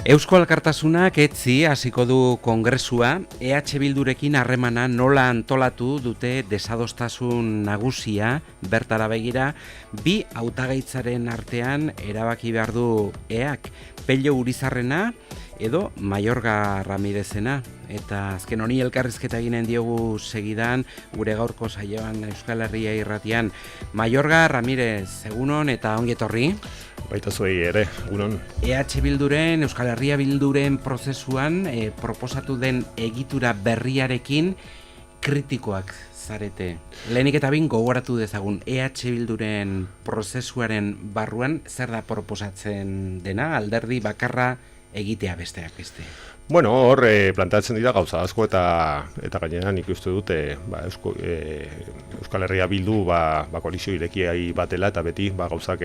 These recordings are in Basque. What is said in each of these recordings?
Eusko Alkartasunak etzi hasiko du kongresua, EH Bildurekin harremana nola antolatu dute desadostasun nagusia bertara begira, bi hautagaitzaren artean erabaki behar du EAK, Pello Urizarrena edo Mayorga Ramirezena. Eta azken honi elkarrizketa eginen diogu segidan gure gaurko saioan Euskal Herria irratian. Mayorga Ramirez, egunon eta ongi etorri. Baita zuei ere, egunon. EH Bilduren, Euskal Herria Bilduren prozesuan proposatu den egitura berriarekin kritikoak zarete. Lehenik eta bin gogoratu dezagun, EH Bilduren prozesuaren barruan zer da proposatzen dena, alderdi bakarra egitea besteak beste. Bueno, hor planteatzen dira gauza asko eta gainera nik uste dut Euskal Herria Bildu koalizio irekiai batela eta beti gauzak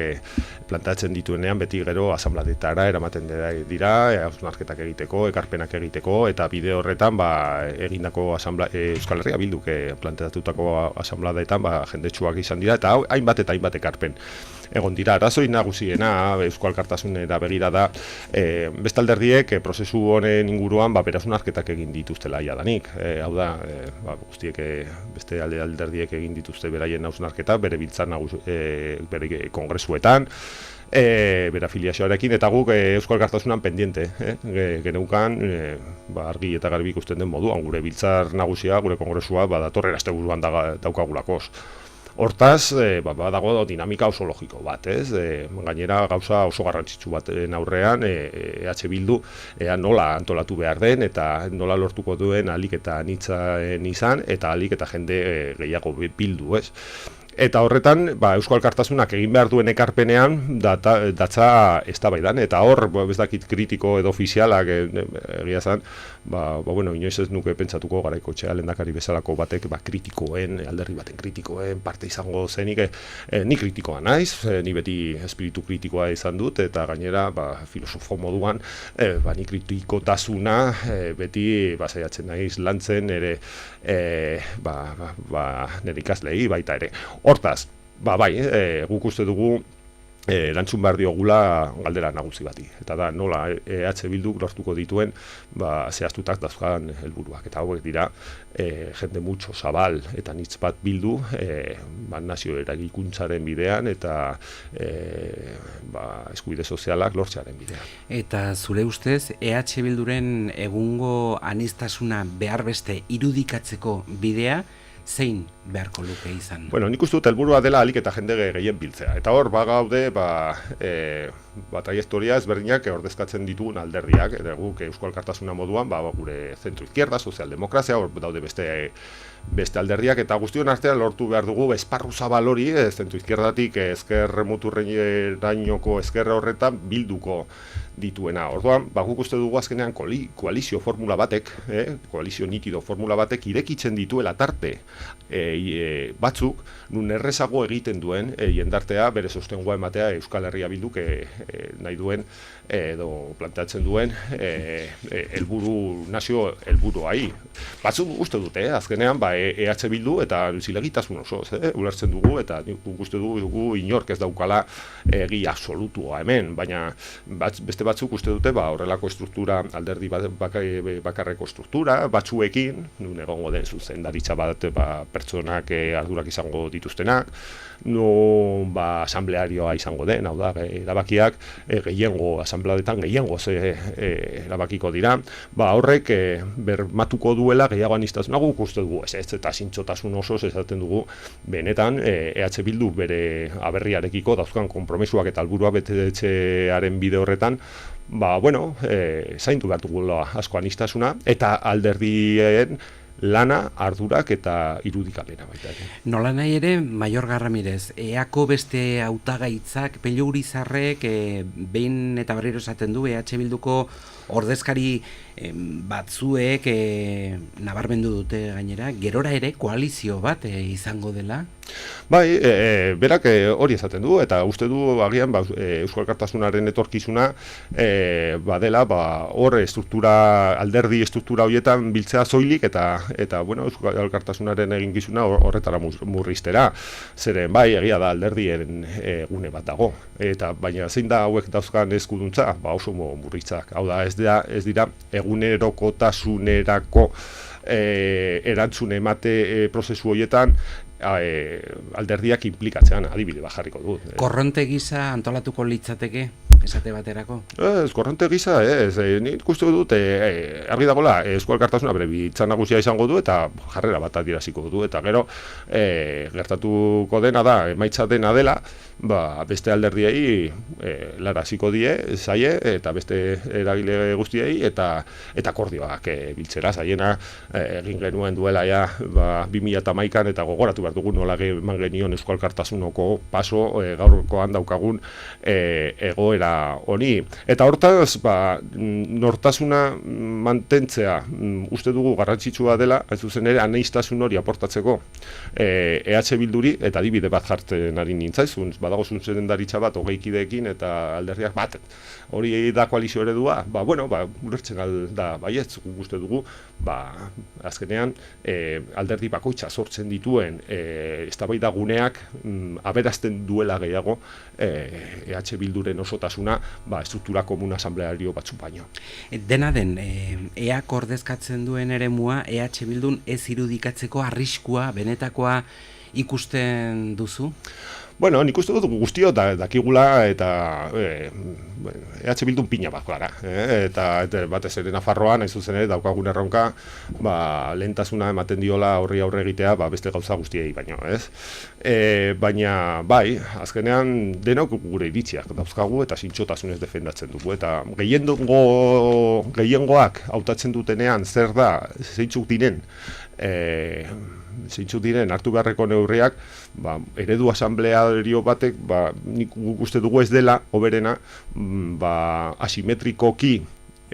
planteatzen dituenean beti gero asanbladetara eramaten dira hausnarketak egiteko, ekarpenak egiteko eta bide horretan egindako Euskal Herria Bilduk planteatutako asanbladetan jendetsuak izan dira eta hainbat ekarpen egon dira. Arrazoi nagusiena Eusko Alkartasunera begira da beste alderdiek prozesu honen inguruan berasunarketak egin dituztela jadanik. Hau da, guztiek beste alderdiek egin dituzte beraien hausnarketak bere biltzar bere kongresuetan, bere afiliazioarekin, eta guk Eusko Alkartasunan pendiente geneukan, argi eta garbi ikusten den moduan, gure biltzar nagusia, gure kongresua datorren asteburuan daukagulakoz. Hortaz, dago dinamika oso logiko bat, ez? Gainera gauza oso garrantzitsu baten aurrean, EH Bildu nola antolatu behar den eta nola lortuko duen ahalik eta anitzen izan eta ahalik eta jende gehiago bildu, ez? Eta horretan, Eusko Alkartasunak egin behar duen ekarpenean datza eztabaidan, eta hor, ez dakit kritiko edo ofizialak egia zen, inoiz ez nuke pentsatuko garaiko lehendakari bezalako batek kritikoen, alderdi baten kritikoen parte izango zenik, ni kritikoa naiz, ni beti espiritu kritikoa izan dut, eta gainera filosofo moduan, ni kritikotasuna beti saiatzen naiz lantzen ere nire ikaslei baita ere. Hortaz, guk uste dugu erantzun behar diogula galdera nagusi bati. Eta da, nola EH Bilduk lortuko dituen zehaztutak dauzkan helburuak. Eta hauek dira, jende mutxo zabal eta nitz bat bildu nazio eragikuntzaren bidean eta eskubide sozialak lortzearen bidean. Eta zure ustez, EH Bilduren egungo aniztasuna behar beste irudikatzeko bidea, zein beharko luke izan? Bueno, nik uste dut helburua dela ahalik eta jende gehien biltzea. Eta hor, gaude, traiektoria ezberdinak ordezkatzen ditugun alderdiak, eta guk Eusko Alkartasuna moduan, gure zentro-izquierda, sozialdemokrazia, hor daude beste alderdiak, eta guztion artean lortu behar dugu esparru zabal hori, zentro-izquierdatik ezker muturrerainoko ezker horretan bilduko dituena. Orduan, guk uste dugu azkenean koalizio formula batek, koalizio nitido formula batek irekitzen dituela tarte batzuk, nun errezago egiten duen jendartea bere sostengua ematea Euskal Herria Bilduk nahi duen edo planteatzen duen nazio helburuai. Batzuk uste dute, azkenean EH Bildu eta zilegitasun oso, ulertzen dugu eta uste dugu inork ez daukala egi absolutua hemen, baina beste batzuk uste dute horrelako estruktura, alderdi bakarreko estruktura, batzuekin, nun egongo den zuzendaritza bat pertsonak ardurak izango dituztenak, asamblearioa izango den, hau da, erabakiak gehiengo, asambladetan gehiengo erabakiko dira, horrek bermatuko duela gehiago aniztasuna guk uste dugu, ez eta zintzotasun osoz esaten dugu, benetan EH Bildu bere aberriarekiko dauzkan konpromesuak eta helburua betetzearen bide horretan, zaindu behar dugula asko aniztasuna, eta alderdien lana, ardurak eta irudikapena baita. Nola nahi ere, Mayorga Ramirez, EAko beste hautagaitzak, Pello Urizarrek behin eta berriro esaten du, EH Bilduko ordezkari batzuek nabarmendu dute gainera, gerora ere koalizio bat izango dela? Bai, berak hori esaten du, eta uste du agian Eusko Alkartasunaren etorkizuna badela, hor alderdi struktura horietan biltzea zoilik, eta bueno, Eusko Alkartasunaren eginkizuna horretara murriztera. Zeren, bai, egia da alderdien gune bat dago. Baina zein da hauek dauzkan eskuduntza? Oso murritzak. Hau da, ez dira egunerokotasunerako erantzun emate prozesu horietan alderdiak inplikatzean, adibide bat jarriko dut. Korronte gisa antolatuko litzateke, esate baterako? Ez, korronte gisa, nik uste dut, argi dagoela, Eusko Alkartasuna bere bitza nagusia izango du, eta jarrera bat adieraziko du, eta gero, gertatuko dena da, emaitza dena dela, beste alderdiei laraziko die, zaie, eta beste eragile guztiei, eta akordioak biltzera, zaiena, egin genuen duela, 2011an, eta gogoratu behar dugu nola eman genion Eusko Alkartasunoko paso gaurkoan daukagun egoera honi. Eta hortaz, nortasuna mantentzea uste dugu garrantzitsua dela, ez zuzen ere, aneistasun hori aportatzeko EH Bilduri, eta adibide bat jartzen ari nintzaizun, badago zunzendaritza bat, 20 kideekin, eta alderdiak bat, hori da koalizio eredua, ulertzen da, baietz, uste dugu, azkenean, alderdi bakoitza sortzen dituen eztabaida guneak aberazten duela gehiago EH Bilduren osotasuna estruktura komun asambleario batzu baino. Dena den, EAk ordezkatzen duen eremua EH Bildun ez irudikatzeko arriskua, benetakoa ikusten duzu? Bueno, nik uste dut guztio dakigula eta EH Bildun pina bat gara. Eta batez ere Nafarroan, hain zuzen ere, daukagun erronka, lehentasuna ematen diola horri aurre egitea beste gauza guztiei baino, ez? Baina, bai, azkenean denok gure iritziak dauzkagu eta zintzotasunez defendatzen dugu. Eta gehiengoak hautatzen dutenean zer da, zeintzuk diren hartu beharreko neurriak, eredu asambleario batek, nik uste dugu ez dela, hoberena, asimetrikoki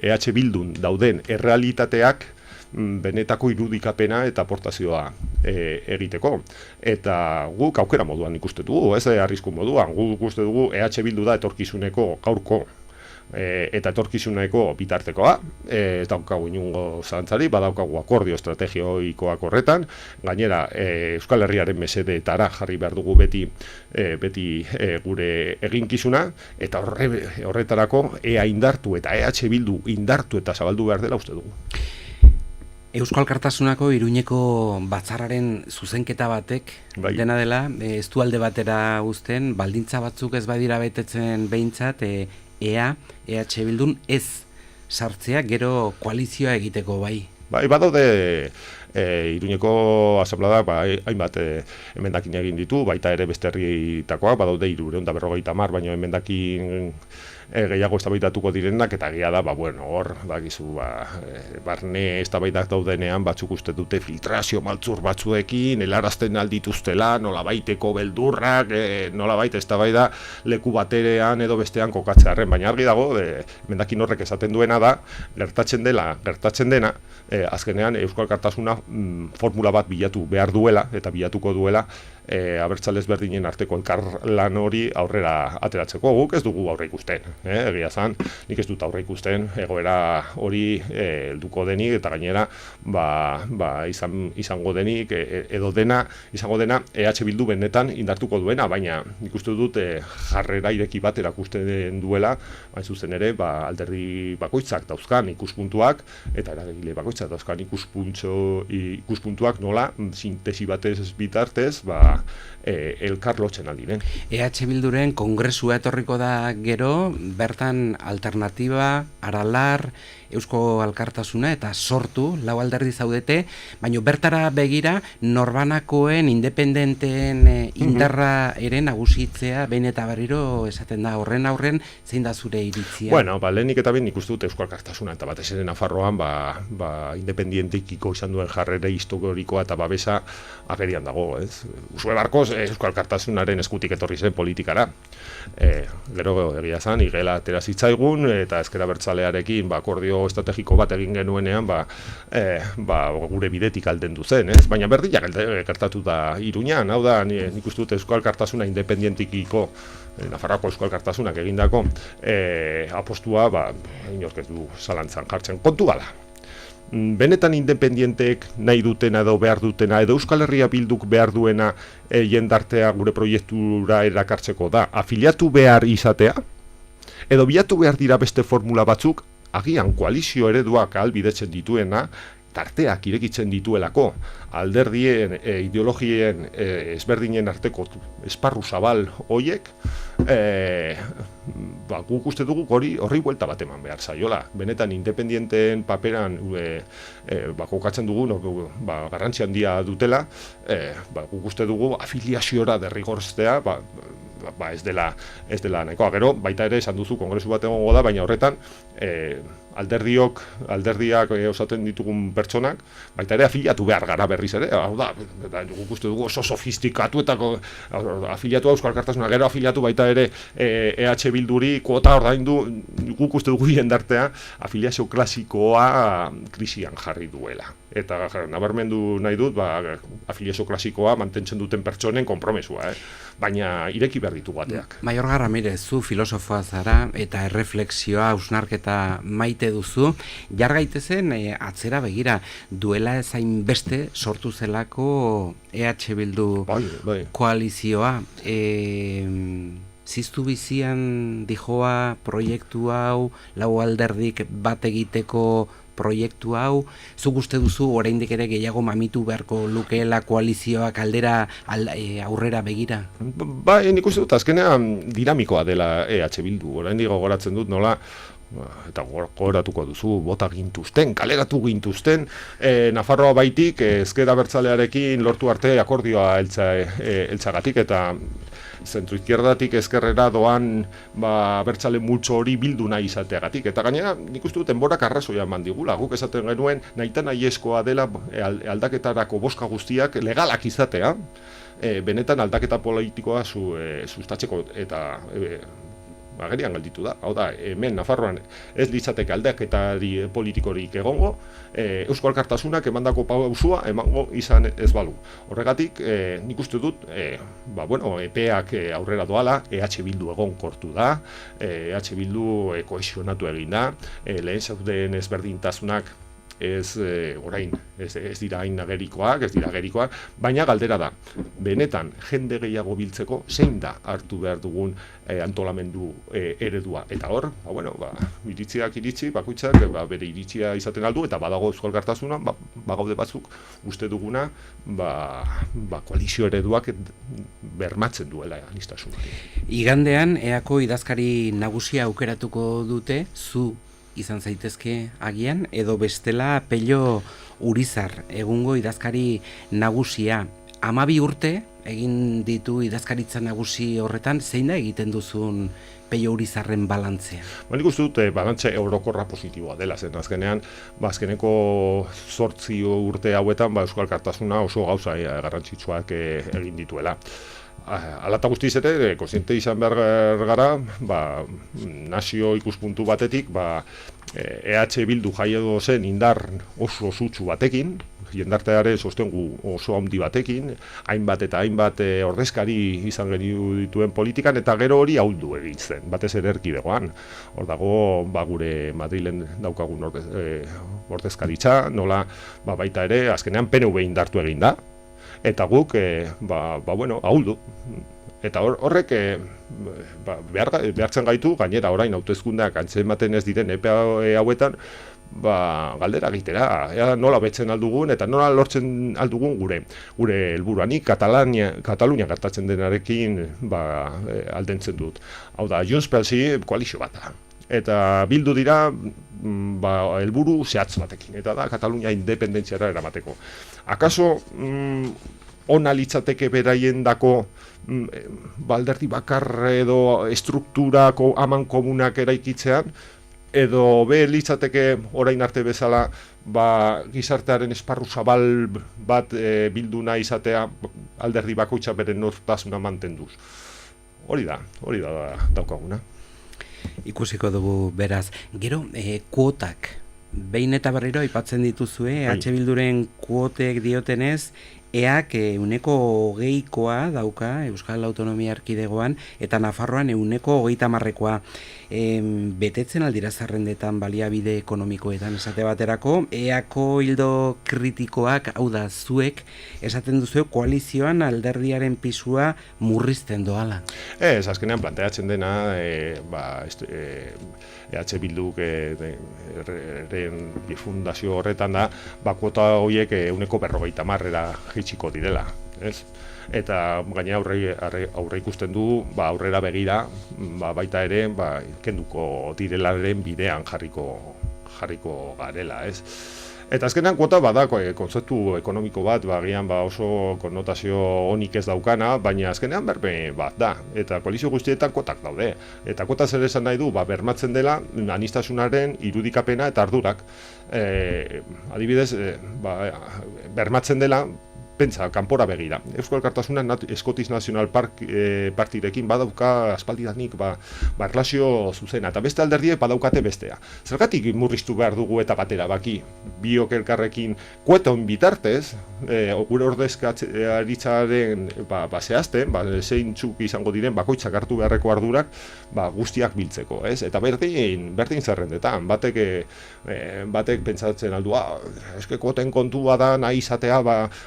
EH Bildun dauden errealitateak benetako irudikapena eta aportazioa egiteko. Eta guk aukera moduan ikuste dugu, ez arrisku moduan, guk uste dugu EH Bildu da etorkizuneko gaurko eta etorkizuneko bitartekoa, ez daukagu inungo zalantzari, badaukagu akordio estrategikoak horretan, gainera Euskal Herriaren mesedeetara jarri behar dugu beti gure eginkizuna, eta horretarako EA indartu eta EH Bildu indartu eta zabaldu behar dela uste dugu. Eusko Alkartasunako Iruñeko batzarraren zuzenketa batek, dena dela, ez du alde batera uzten, baldintza batzuk ez badira betetzen behintzat, EH Bildun ez sartzea gero koalizioa egiteko bai. Bai, badaude Iruñeko asamblada hainbat emendakin egin ditu, baita ere beste herrietakoak, badaude 350, baina emendakin gehiago eztabaidatuko direnak, eta egia da, hor, barne eztabaidak daudenean batzuk uste dute filtrazio maltzur batzuekin, helarazten aldituztela, nolabaiteko beldurrak, nolabait eztabaida leku baterean edo bestean kokatzearen, baina argi dago, emendakin horrek esaten duena da, gertatzen dena, azkenean Eusko Alkartasuna formula bat bilatu behar duela, eta bilatuko duela, abertzale ezberdinen arteko elkarlan hori aurrera ateratzeko. Guk ez dugu aurre ikusten, egia zan, nik ez dut aurre ikusten egoera hori helduko denik, eta gainera izango denik edo dena izango dena EH Bildu benetan indartuko duena, baina nik uste dut jarrera ireki bat erakusten duela, hain zuzen ere alderdi bakoitzak dauzkan ikuspuntuak eta eragile bakoitzak dauzkan ikuspuntuak nola sintesi batez bitartez elkar lotzen aldiren. EH Bilduren kongresua etorriko da gero, bertan alternatiba, Aralar, Eusko Alkartasuna eta Sortu, lau alderdi zaudete, baina bertara begira norbanakoen independenteen indarra ere nagusitzea behin eta berriro esaten da horren aurren, zein da zure iritzia? Bueno, lehenik eta behin nik uste dut Eusko Alkartasuna eta batez ere Nafarroan independientekiko izan duen jarrera historikoa eta babesa agerian dago, ez? Usue barkoz Eusko Alkartasunaren eskutik etorri zen politikara. Gero egia zan, igela atera zitzaigun eta ezker abertzalearekin akordio akordio estrategiko bat egin genuenean, gure bidetik aldendu zen, ez? Baina berdina gertatu da Iruñan, hau da, nik uste dut Euskal Alkartasuna independentikiko, Nafarroako Euskal Alkartasunak egindako apostua, inork ez du zalantzan jartzen. Kontu bada, benetan independienteek nahi dutena edo behar dutena, edo Euskal Herria Bilduk behar duena jendartea gure proiektura erakartzeko da, afiliatu behar izatea, edo bilatu behar dira beste formula batzuk, agian koalizio ereduak ahalbidetzen dituena, tarteak irekitzen dituelako, alderdien, ideologien ezberdinen arteko esparru zabal hoiek, guk uste dugu horri buelta bat eman behar zaiola. Benetan independienteen paperan kokatzen dugu, garrantzi handia dutela, guk uste dugu afiliaziora derrigortzea, ez dela nahikoa. Gero, baita ere esan duzu kongresu bat egongo da, baina horretan alderdiak osaten ditugun pertsonak, baita ere afiliatu behar gara berriz ere, hau da, guk uste dugu oso sofistikatuetako afiliatu Euskal Alkartasuna, gero afiliatu baita ere EH Bilduri kuota ordaindu, guk uste dugu jendartea afiliazio klasikoa krisian jarri duela. Eta nabarmendu nahi dut, afiliazio klasikoa mantentzen duten pertsonen konpromesua, baina ireki behar ditu bateak. Mayorga Ramirez, zu filosofoa zara eta erreflexioa, hausnarketa maite duzu, jar gaitezen atzera begira, duela ezain beste sortu zelako EH Bildu koalizioa. Ziztu bizian dijoa proiektu hau, lau alderdik bat egiteko proiektu hau, zuk uste duzu oraindik ere gehiago mamitu beharko lukeela koalizioak aldera aurrera begira? Nik uste dut azkenean dinamikoa dela EH Bildu, oraindik gogoratzen dut nola, eta gogoratuko duzu, bota gintuzten, kaleratu gintuzten, Nafarroa baitik ezker abertzalearekin lortu arte akordioa eltzagatik, eta zentru-izquierdatik ezkerrera doan abertzale multzo hori bildu nahi izateagatik. Eta gainera, nik uste dut enborak arrazoia eman digula. Guk esaten genuen, nahita nahieskoa dela aldaketarako boska guztiak legalak izatea, benetan aldaketa politikoa sustatzeko eta agerian galditu da. Hau da, hemen Nafarroan ez litzateke aldaketari politikorik egongo, Eusko Alkartasunak emandako pausua emango izan ez balu. Horregatik, nik uste dut, EPEak aurrera doala, EH Bildu egonkortu da, EH Bildu kohesionatu egin da, lehen zauden ezberdintasunak orain ez dira hain agerikoak, baina galdera da, benetan jende gehiago biltzeko zein da hartu behar dugun antolamendu eredua. Eta hor, iritziak iritzi, bakoitzak bere iritzia izaten aldu, eta badago Euskal Alkartasuna, bagaude batzuk uste duguna, koalizio ereduak bermatzen duela aniztasunari. Igandean, EAko idazkari nagusia aukeratuko dute, zu izan zaitezke agian, edo bestela Pello Urizar, egungo idazkari nagusia. 12 urte egin ditu idazkaritza nagusi horretan, zein da egiten duzun Pello Urizarren balantzea? Nik uste dut balantze orokorra positiboa dela, zen azkenean, azkeneko 8 urte hauetan Euskal Alkartasuna oso gauza garrantzitsuak egin dituela. Hala eta guztiz ere, konsiente izan behar gara, nazio ikuspuntu batetik, EH Bildu jaiedo zen indar oso sutsu batekin, jendarteare sostengu oso handi batekin, hainbat eta hainbat ordezkari izan geniu dituen politikan, eta gero hori ahuldu egin zen, batez ere erkidegoan. Hor dago, gure Madrilen daukagun ordezkaritza, nola baita ere, azkenean PNV indartu egin da, eta guk, ahuldu. Eta horrek behartzen gaitu, gainera orain hauteskundeak antzematen ez diren epe hauetan, galdera egitera, nola betzen aldugun eta nola lortzen aldugun gure helburuanik Katalunia gertatzen denarekin aldentzen dut. Hau da, Junts pelsi koalizio bat da. Eta bildu dira helburu zehatz batekin, eta da Katalunia independentziara eramateko. Akaso ona litzateke beraien dako alderdi bakar edo estrukturako aman komunak eraikitzean, edo litzateke orain arte bezala gizartearen esparru zabal bat bildu nahi izatea alderdi bakoitza bere nortasuna mantenduz. Hori da daukaguna. Ikusiko dugu beraz. Gero, kuotak Behin eta berriro aipatzen dituzue, EH Bilduren kuotek diotenez, EAK 20%koa dauka Euskal Autonomia Erkidegoan eta Nafarroan 30%koa. Betetzen aldira zerrendetan baliabide ekonomikoetan esate baterako, EAko ildo kritikoak, hau da, zuek esaten duzu koalizioan alderdiaren pisua murrizten doala. Azkenean planteatzen dena, EH Bilduk fundazio horretan da, kuota horiek 40%ra jaitsiko direla, ez? Eta gaina aurre ikusten du, aurrera begira, baita ere, kenduko direlaren bidean jarriko garela, ez? Eta azkenean kuota bada kontzeptu ekonomiko bat, agian oso konnotazio onik ez daukana, baina azkenean berme bat da. Eta koalizio guztietan kuotak daude. Eta kuota zer esan nahi du, bermatzen dela aniztasunaren irudikapena eta ardurak. Adibidez, bermatzen dela, pentsa, kanpora begira. Eusko Alkartasuna Scottish National Partirekin badauka aspaldidanik erlazio zuzena, eta beste alderdiek badaukate bestea. Zergatik murriztu behar dugu eta batera baki, biok elkarrekin kueton bitartez, gure ordezkaritzaren zehazten, zeintzuk izango diren bakoitzak hartu beharreko ardurak guztiak biltzeko, ez? Eta berdin zerrendetan, batek pentsatzen aldua, eske kuoten kontua da nahi izatea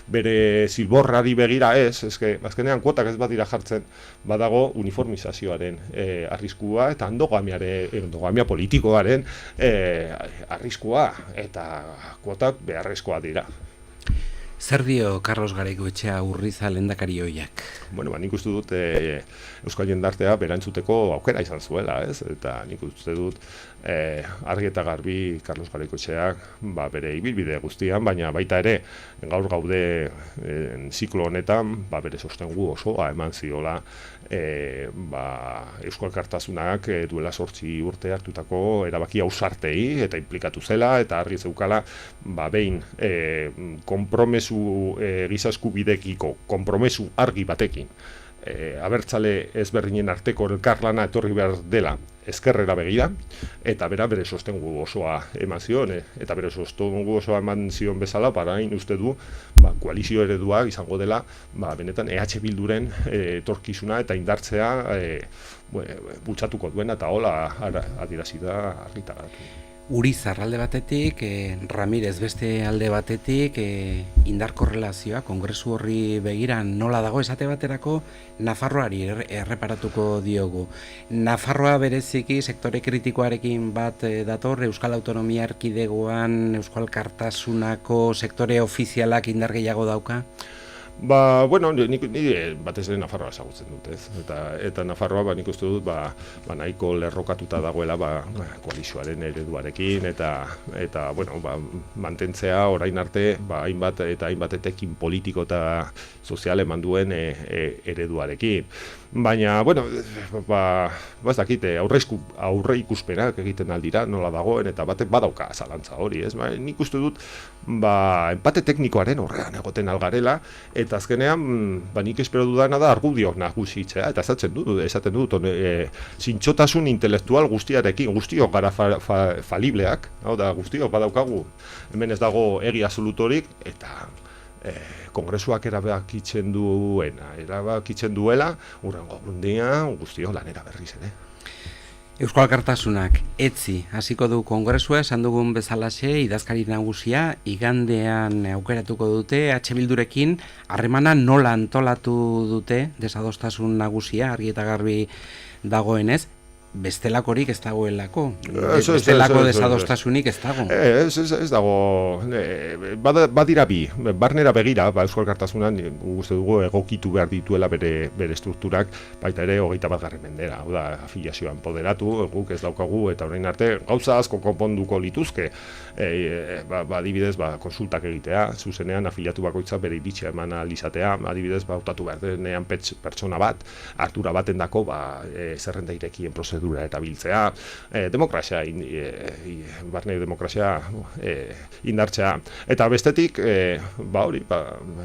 bere zilborrari begira ez, azkenean kuotak ez badira jartzen, badago uniformizazioaren arriskua eta endogamia politikoaren arriskua, eta kuotak beharrezkoa dira. Zer dio Carlos Garaikoetxea Urriza lehendakari hoiak? Nik uste dut Euskal jendartea berantzuteko aukera izan zuela, ez? Eta nik uste dut argi eta garbi Carlos Garaikoetxeak bere ibilbide guztian, baina baita ere gaur gaude ziklo honetan bere sostengu osoa eman ziola Eusko Alkartasunak duela 8 urte hartutako erabaki ausartei eta implikatu zela, eta argi zeukala behin konpromesu giza eskubidekiko konpromesu argi batekin abertzale ezberdinen arteko elkarlana etorri behar dela ezkerrera begira, eta bere sostengu osoa eman zion, eta bere sostengu osoa eman zion bezala, parain uste du koalizio eredua izango dela benetan EH Bilduren etorkizuna eta indartzea bultzatuko duena, eta hola adierazi da argitaratu. Urizar alde batetik, Ramirez beste alde batetik, indar korrelazioa, kongresu horri begira nola dago esate baterako, Nafarroari erreparatuko diogu. Nafarroa bereziki sektore kritikoarekin bat dator, Euskal Autonomia Erkidegoan, Euskal Alkartasunako sektore ofizialak indar gehiago dauka? Nik batez ere Nafarroa ezagutzen dut, ez? Eta Nafarroa nik uste dut nahiko lerrokatuta dagoela koalizioaren ereduarekin, eta mantentzea orain arte hainbat etekin politiko eta sozial eman duen ereduarekin. Baina, ez dakite, aurre ikuspenak egiten aldira nola dagoen, eta batek badauka zalantza hori, ez? Nik uste dut, empate teknikoaren horrean egoten algarela, eta azkenean, nik espero dudana da argudio nagusitzea, eta esaten dut, zintxotasun intelektual guztiarekin, guztiok gara falibleak, hau da, guztiok badaukagu, hemen ez dago egi absolutorik, eta kongresuak erabakitzen duela, urrengo egunean guztio lanera berriz ere. Euskal Alkartasunak etzi hasiko du kongresua, esan dugun bezalaxe, idazkari nagusia igandean aukeratuko dute, EH Bildurekin harremana nola antolatu dute desadostasun nagusia, argi eta garbi dagoenez, bestelakorik ez dagoelako. Bestelako desadostasunik ez dago. Ez dago. Badira bi. Barnera begira, Euskal Alkartasunan uste dugu egokitu behar dituela bere estrukturak, baita ere 21. mendera. Hau da, afiliazioan poderatu, guk ez daukagu, eta orain arte gauza asko konponduko lituzke. Adibidez, konsultak egitea, zuzenean afiliatu bakoitza bere iritzia eman alizatea, adibidez, hautatu behar denean pertsona bat, ardura batendako zerrenda irekien prozedura berdura eta biltzea, demokrazia, barne demokrazia indartzea. Eta bestetik,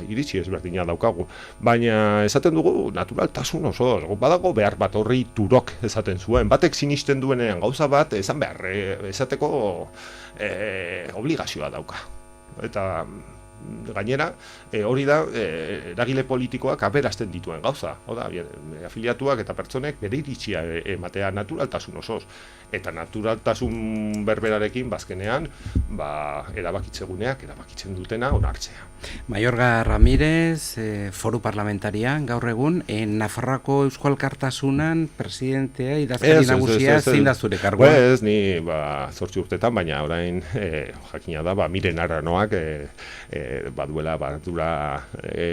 iritsi ezberdina daukagu. Baina esaten dugu naturaltasun oso, badago behar bat horri turok esaten zuen. Batek sinisten duenean gauza bat, esan behar, esateko obligazioa dauka. Eta gainera, hori da, eragile politikoak aberazten dituen gauza. Oda, afiliatuak eta pertsonek bere iritzia ematea naturaltasun osoz. Eta naturaltasun berberarekin, bazkenean, erabakitzeguneak, erabakitzen dutena onartzea. Mayorga Ramírez, foru parlamentaria, gaur egun, Nafarroako Eusko Alkartasunan presidentea, idazkari nagusia, zein da zure kargoa? Ez, ni 8 urtetan, baina orain jakina da, Miren Arranoak baduela bardura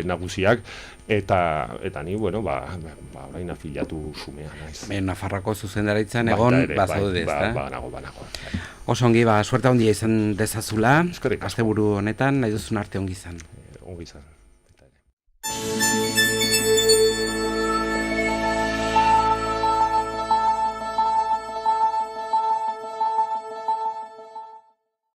nagusiak, eta ni, orain afiliatu xumea naiz. Nafarroako zuzendaritzan egon bazaude, ezta? Banago. Oso ongi, suerte handia izan dezazula, Eskerrik asko. asteburu honetan, nahi duzun arte ongi izan. Ongi izan.